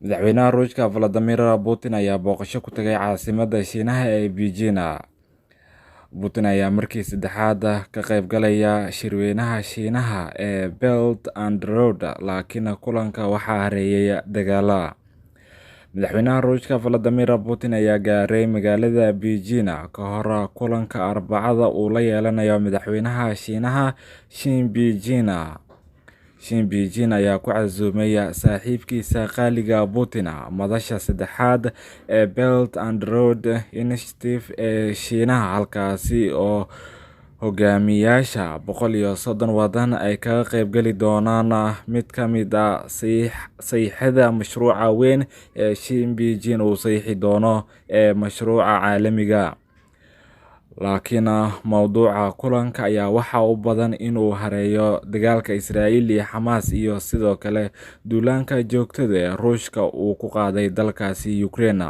Madaxweynaha Ruushka Vladimir Putin ayaa booqasho ku tagay caasimadda Shiinaha ee Beijing. Putin ayaa markii saddexaad ka qaybgalaya shirweynaha Shiinaha ee Belt and Road, laakiin kulanka waxaa hareeyay dagaal. Madaxweynaha Ruushka Vladimir Putin ayaa gaaray magaalada Beijing ka hor kulanka Arbacada uu la yeelanayo madaxweynaha Shiinaha Xi Jinping. Xi Jinping ayaa ku casuumay saaxiibkiisa qaaliga Putin madasha saddexaad ee Belt and Road Initiative ee Shiinaha, halkaasi oo hogaamiyayaasha 130 waddan ay kaga qaybgali doonaan. Mid ka mid ah saxiixyada mashruuca weyn ee Xi Jinping uu saxiixi doono ee mashruuca caalamiga. Laakiin mowduuca kulanka ayaa waxa u badan inuu hareeyo dagaalka Israa'iil iyo Xamaas iyo sidoo kale duulaanka joogtada ee Ruushka uu ku qaaday dalkaasi Ukraine.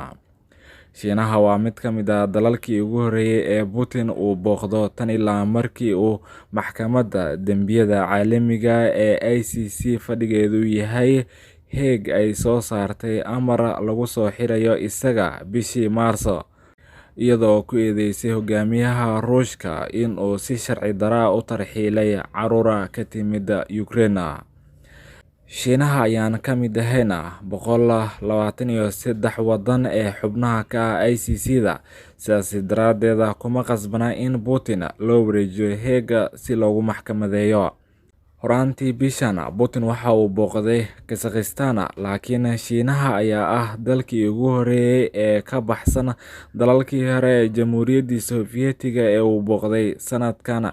Shiinaha waa mid ka mid ah dalalkii ugu horreeyay ee Putin uu booqdo tan ilaa markii uu maxkamadda dembiyada caalamiga ee ICC fadhigeedu yahay Hague ay soo saartay amar lagu soo xirayo isaga bishii Maarso, iyadoo ku eedeysay hogaamiyaha Ruushka in uu si sharci darro u tarxiilay carruur ka timid Ukraine. Shiinaha ayaan ka mid ahayn 123 waddan ee xubnaha ka ah ICC-da, sidaas daraaddeed kuma qasbana in Putin loo wareejiyo Hague si loogu maxkamadeeyo. Horaantii bishan, Putin waxa uu booqday Kazakhstan, laakiin Shiinaha ayaa ah dalkii ugu horreeyay ee ka baxsan dalalkii hore ee Jamhuuriyaddii Sofiyeetiga ee uu booqday sanadkan.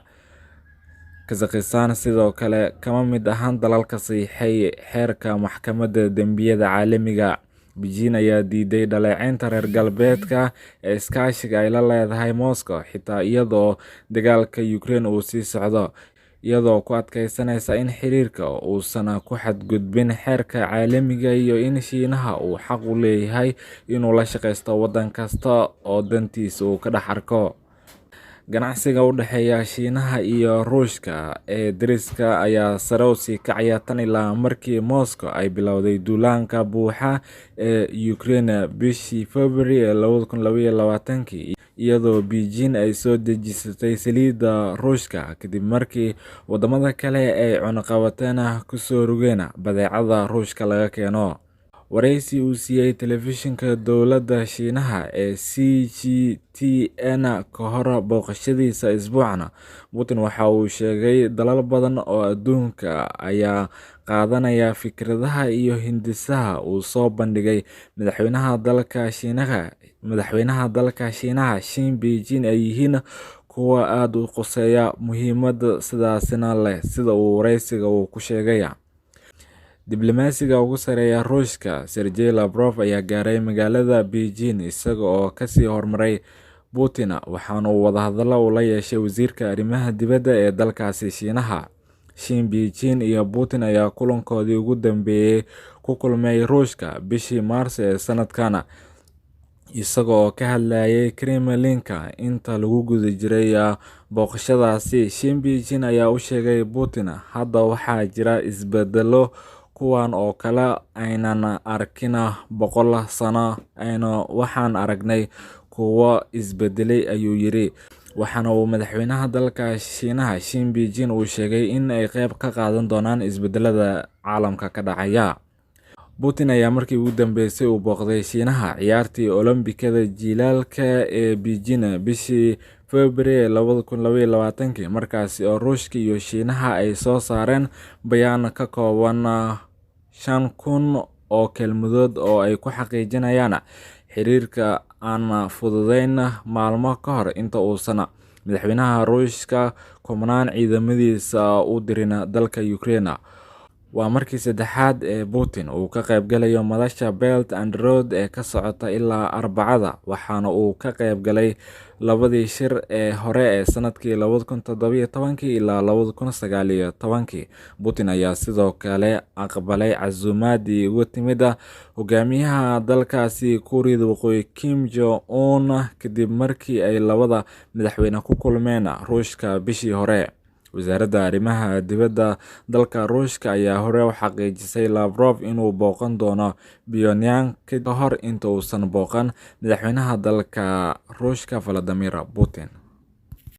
Kazakhstan sidoo kale kama mid ahan dalalka saxiixay xeerka maxkamadda dembiyada caalamiga. Beijing ayaa diiday dhaleecaynta reer galbeedka ee iskaashiga ay la leedahay Moscow, xitaa iyadoo dagaalka Ukraine uu sii socdo, iyadoo ku adkeysanaysa in xiriirka uusan ku xadgudbin xeerka caalamiga iyo in Shiinaha uu xaq u leeyahay inuu la shaqeysto waddan kasta oo dantiisa uu ka dhex arko. Ganacsiga u dhexeeya Shiinaha iyo Ruushka ee deriska ayaa sare u sii kacaya tan ilaa markii Moscow ay bilowday duulaanka buuxa ee Ukraine bishii February 2022, iyadoo Beijing ay soo dejisatay saliidda Ruushka kadib markii waddamada kale ay cunaqabateyn ku soo rogeen badeecada Ruushka laga keeno. Wareysi uu siiyay telefishinka dowladda Shiinaha ee CGTN ka hor booqashadiisa isbuucan, Putin waxa uu sheegay dalal badan oo adduunka ayaa qaadanaya fikradaha iyo hindisaha uu soo bandhigay madaxweynaha dalka Shiinaha Xi Jinping ay yihiin kuwo aad u quseeya muhiimad sidaasina leh, sida uu wareysiga ku sheegay. Diblomaasiga ugu sarreeya Ruushka Sergey Lavrov ayaa gaaray magaalada Beijing isaga oo ka sii hormaray Putin, waxaana uu wadahadallo ula yeeshay wasiirka arrimaha dibadda ee dalkaasi Shiinaha. Xi Jinping iyo Putin ayaa kulankoodii ugu dambeeyay ku kulmay Ruushka bishii Maarso ee sanadkan, isaga oo ka hadlayay Kremlin-ka inta lagu guda jiray booqashadaasi. Xi Jinping ayaa u sheegay Putin, hadda waxaa jira isbeddello kuwan oo kale aynan arkin 100 sano, waxaan aragnay kuwo isbedelay, ayuu yiri. Waxaana uu madaxweynaha dalka Shiinaha Xi Jinping uu sheegay in ay qayb ka qaadan doonaan isbedelada caalamka ka dhacaya. Putin ayaa markii ugu dambeysay uu booqday Shiinaha ciyaartii Olombikada jiilaalka ee Beijing bishii February 2022, markaasi oo Ruushka iyo Shiinaha ay soo saareen bayaan ka kooban 5,000 oo kelmadood oo ay ku xaqiijinayaan xiriirka aan fududayn. Maalmo ka hor inta uusan madaxweynaha Ruushka kumanaan ciidamadiisa u dirin dalka Ukraine. Waa markii saddexaad ee Putin uu ka qaybgalayo madasha Belt and Road ee ka socota ilaa Arbacada, waxaana uu ka qaybgalay labadii shir ee hore ee sanadkii 2017 ilaa 2019. Putin ayaa sidoo kale aqbalay casuumaadii uga timid hogaamiyaha dalkaasi Kuuriyada Waqooyi Kim Jong-un kadib markii ay labada madaxweyne ku kulmeen Ruushka bishii hore. wasaaradda arrimaha dibadda dalka Ruushka ayaa hore u xaqiijisay Lavrov inuu booqan doono Pyongyang ka hor inta uusan booqan madaxweynaha dalka Ruushka Vladimir Putin.